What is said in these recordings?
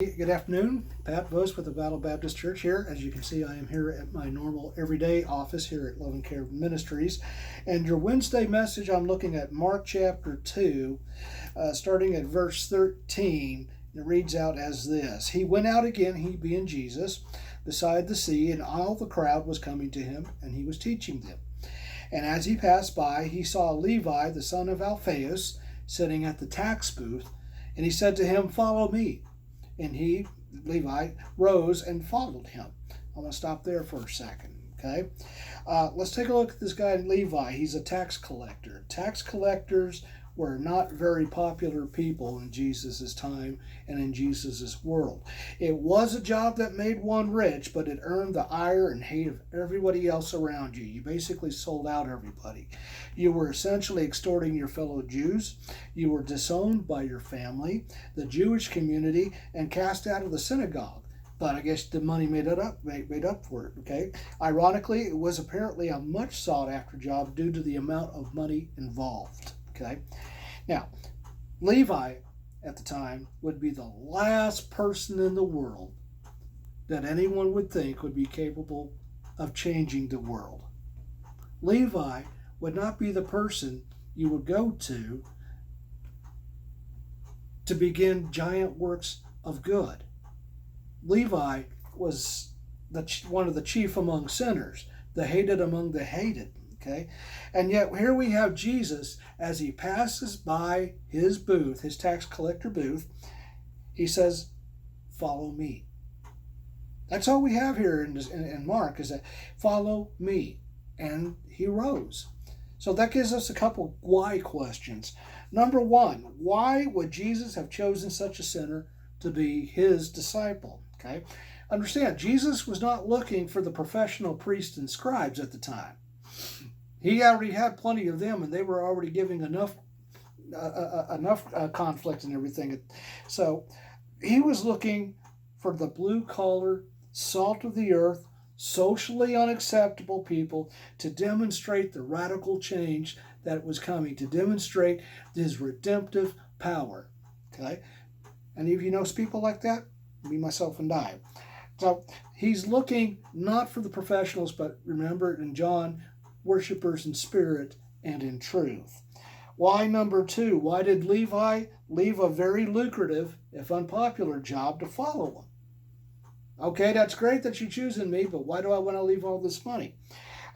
Good afternoon. Pat Vos with the Battle Baptist Church here. As you can see, I am here at my normal everyday office here at Love and Care Ministries. And your Wednesday message, I'm looking at Mark chapter 2, starting at verse 13. It reads out as this. He went out again, he being Jesus, beside the sea, and all the crowd was coming to him, and he was teaching them. And as he passed by, he saw Levi, the son of Alphaeus, sitting at the tax booth, and he said to him, "Follow me." And he, Levi, rose and followed him. I'm going to stop there for a second, okay? Let's take a look at this guy, Levi. He's a tax collector. Tax collectors were not very popular people in Jesus' time and in Jesus' world. It was a job that made one rich, but it earned the ire and hate of everybody else around you. You basically sold out everybody. You were essentially extorting your fellow Jews. You were disowned by your family, the Jewish community, and cast out of the synagogue. But I guess the money made up for it, okay? Ironically, it was apparently a much sought after job due to the amount of money involved, okay? Now, Levi at the time would be the last person in the world that anyone would think would be capable of changing the world. Levi would not be the person you would go to begin giant works of good. Levi was one of the chief among sinners, the hated among the hated. Okay, and yet here we have Jesus as he passes by his booth, his tax collector booth. He says, "Follow me." That's all we have here in Mark is that follow me, and he rose. So that gives us a couple why questions. Number one, why would Jesus have chosen such a sinner to be his disciple? Okay, understand, Jesus was not looking for the professional priests and scribes at the time. He already had plenty of them, and they were already giving enough conflict and everything. So he was looking for the blue-collar, salt of the earth, socially unacceptable people to demonstrate the radical change that was coming, to demonstrate his redemptive power. Okay? Any of you know people like that? Me, myself, and I. So he's looking not for the professionals, but remember in John, worshipers in spirit and in truth. Why number two? Why did Levi leave a very lucrative, if unpopular, job to follow him? Okay, that's great that you're choosing me, but why do I want to leave all this money?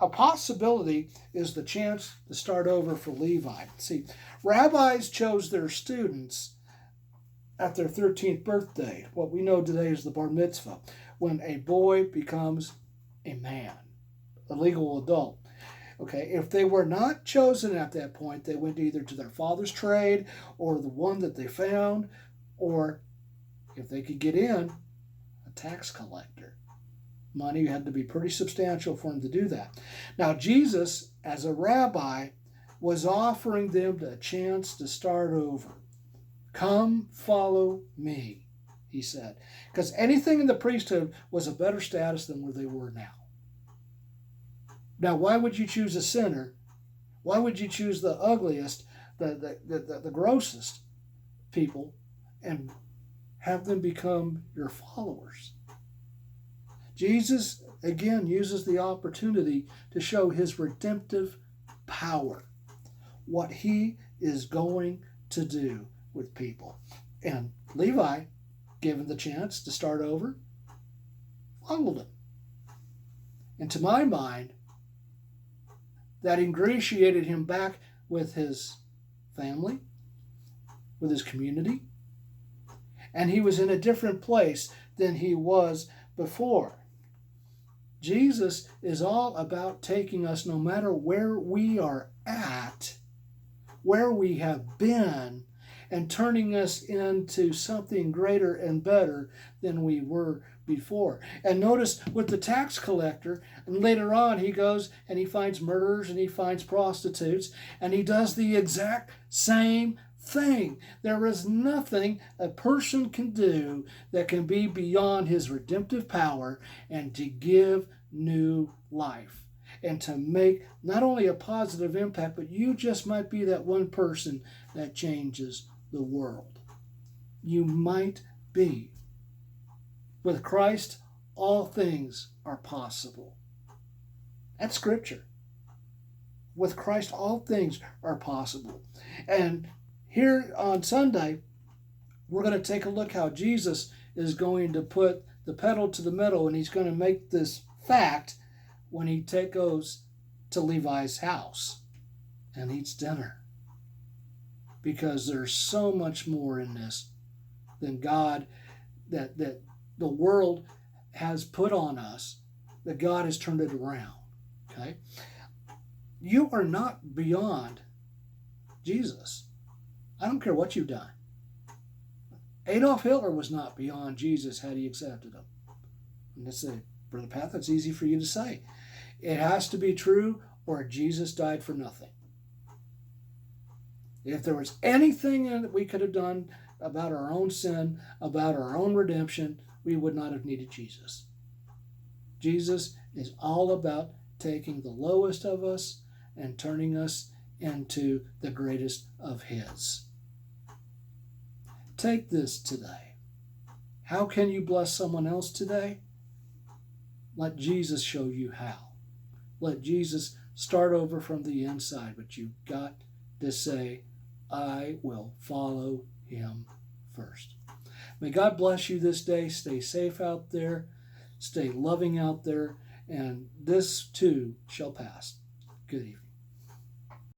A possibility is the chance to start over for Levi. See, rabbis chose their students at their 13th birthday, what we know today is the bar mitzvah, when a boy becomes a man, a legal adult. Okay, if they were not chosen at that point, they went either to their father's trade or the one that they found, or if they could get in, a tax collector. Money had to be pretty substantial for him to do that. Now, Jesus, as a rabbi, was offering them a chance to start over. Come, follow me, he said. Because anything in the priesthood was a better status than where they were now. Now, why would you choose a sinner? Why would you choose the ugliest, the grossest people and have them become your followers? Jesus, again, uses the opportunity to show his redemptive power, what he is going to do with people. And Levi, given the chance to start over, followed him. And to my mind, that ingratiated him back with his family, with his community, and he was in a different place than he was before. Jesus is all about taking us, no matter where we are at, where we have been, and turning us into something greater and better than we were before. And notice with the tax collector, and later on he goes and he finds murderers and he finds prostitutes, and he does the exact same thing. There is nothing a person can do that can be beyond his redemptive power and to give new life and to make not only a positive impact, but you just might be that one person that changes the world. You might be. With Christ, all things are possible. That's Scripture. With Christ, all things are possible. And here on Sunday, we're going to take a look how Jesus is going to put the pedal to the metal, and he's going to make this fact when he goes to Levi's house and eats dinner. Because there's so much more in this than God, that the world has put on us, that God has turned it around. Okay? You are not beyond Jesus. I don't care what you've done. Adolf Hitler was not beyond Jesus had he accepted him. And that's Brother Pat, that's easy for you to say. It has to be true, or Jesus died for nothing. If there was anything that we could have done about our own sin, about our own redemption, we would not have needed Jesus. Jesus is all about taking the lowest of us and turning us into the greatest of His. Take this today. How can you bless someone else today? Let Jesus show you how. Let Jesus start over from the inside, but you've got to say, I will follow Him first. May God bless you this day. Stay safe out there. Stay loving out there. And this too shall pass. Good evening.